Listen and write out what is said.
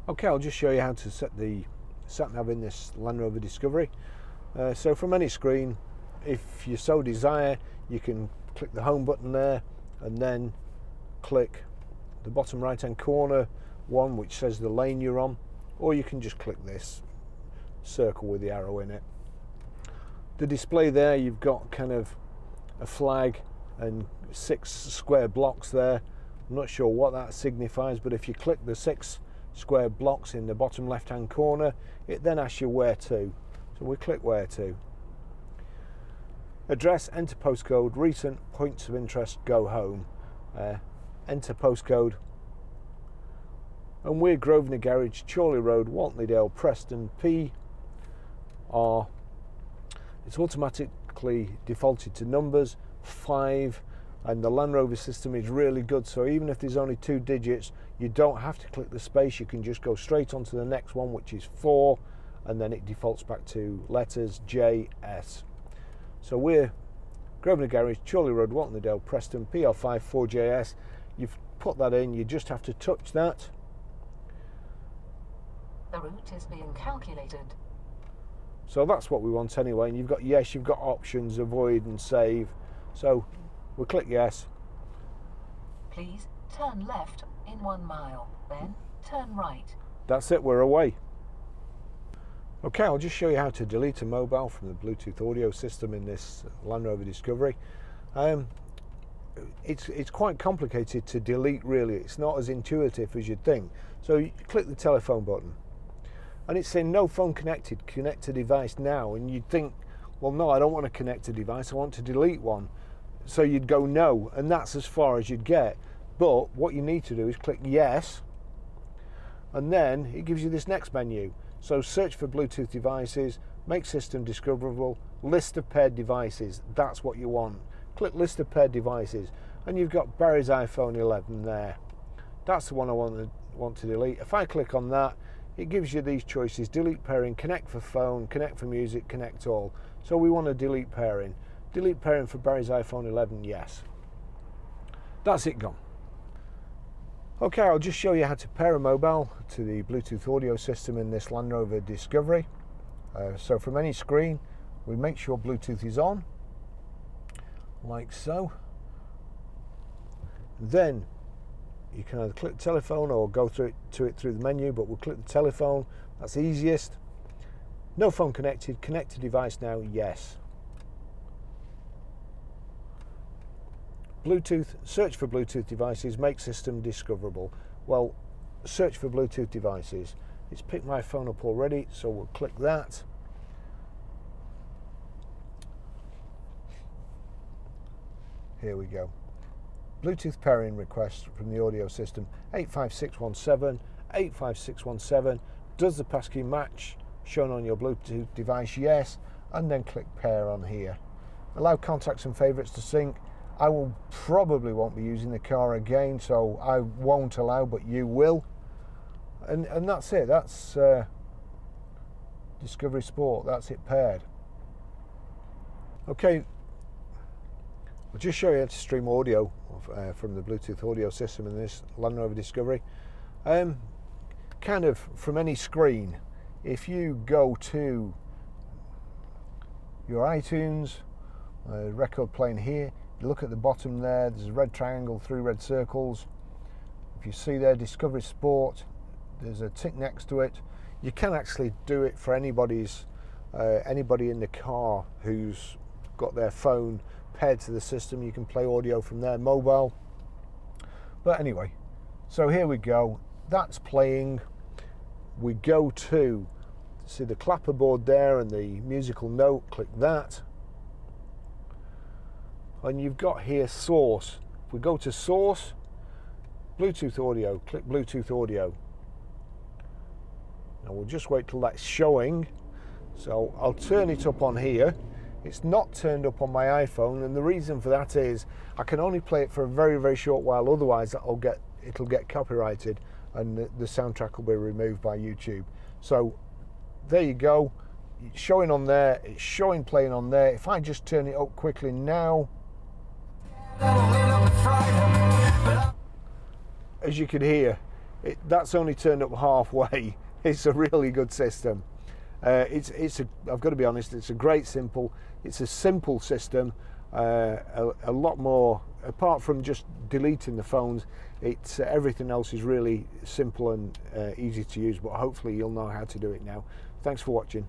Okay, I'll just show you how to set the sat nav in this Land Rover Discovery. So from any screen, if you so desire, you can click the home button there and then click the bottom right hand corner one which says the lane you're on, or you can just click this circle with the arrow in it. The display there, you've got kind of a flag and 6 square blocks there. I'm not sure what that signifies, but if you click the 6 square blocks in the bottom left hand corner, it then asks you where to. So we click where to. Address, enter postcode, recent, points of interest, go home. Enter postcode, and we're Grosvenor Garage, Chorley Road, Waltleydale, Preston, PR. It's automatically defaulted to numbers 5, and the Land Rover system is really good, so even if there's only 2 digits, you don't have to click the space, you can just go straight on to the next one, which is 4, and then it defaults back to letters JS. So we're Grosvenor Garage, Chorley Road, Waltleydale, Preston, PR5 4JS. You've put that in, you just have to touch that. The route is being calculated. So that's what we want anyway, and you've got yes, you've got options, avoid and save. So we'll click yes. Please turn left in 1 mile, then turn right. That's it, we're away. Okay, I'll just show you how to delete a mobile from the Bluetooth audio system in this Land Rover Discovery. It's quite complicated to delete, really. It's not as intuitive as you'd think. So you click the telephone button and it's saying no phone connected, connect to device now, and you'd think, well no, I don't want to connect a device, I want to delete one. So you'd go no, and that's as far as you'd get. But what you need to do is click yes, and then it gives you this next menu. So search for Bluetooth devices, make system discoverable, list of paired devices, that's what you want. Click list of paired devices, and you've got Barry's iPhone 11 there. That's the one I want to delete. If I click on that, it gives you these choices: delete pairing, connect for phone, connect for music, connect all. So we want to delete pairing. Delete pairing for Barry's iPhone 11, yes. That's it gone. Okay, I'll just show you how to pair a mobile to the Bluetooth audio system in this Land Rover Discovery. So from any screen, we make sure Bluetooth is on, like so. Then you can either click the telephone or go through it through the menu, but we'll click the telephone, that's easiest. No phone connected, connect to device now, yes. Bluetooth, search for Bluetooth devices, make system discoverable. Well, search for Bluetooth devices. It's picked my phone up already, so we'll click that. Here we go. Bluetooth pairing request from the audio system 85617, 85617. Does the passkey match shown on your Bluetooth device? Yes, and then click pair on here. Allow contacts and favorites to sync. I will probably won't be using the car again, so I won't allow, but you will. And that's it. That's Discovery Sport. That's it paired. Okay, I'll just show you how to stream audio from the Bluetooth audio system in this Land Rover Discovery. Kind of from any screen. If you go to your iTunes, record playing here, you look at the bottom there, there's a red triangle, 3 red circles. If you see there, Discovery Sport, there's a tick next to it. You can actually do it for anybody in the car who's got their phone paired to the system. You can play audio from their mobile. But anyway, so here we go. That's playing. We go to see the clapperboard there and the musical note. Click that. And you've got here source. If we go to source, Bluetooth audio, click Bluetooth audio. Now we'll just wait till that's showing. So I'll turn it up on here. It's not turned up on my iPhone, and the reason for that is I can only play it for a very, very short while, otherwise it'll get copyrighted and the soundtrack will be removed by YouTube. So there you go. It's showing on there, it's showing playing on there. If I just turn it up quickly now, as you can hear, That's only turned up halfway. It's a really good system. I've got to be honest, it's a it's a simple system, a lot more, apart from just deleting the phones, everything else is really simple and easy to use, but hopefully you'll know how to do it now. Thanks for watching.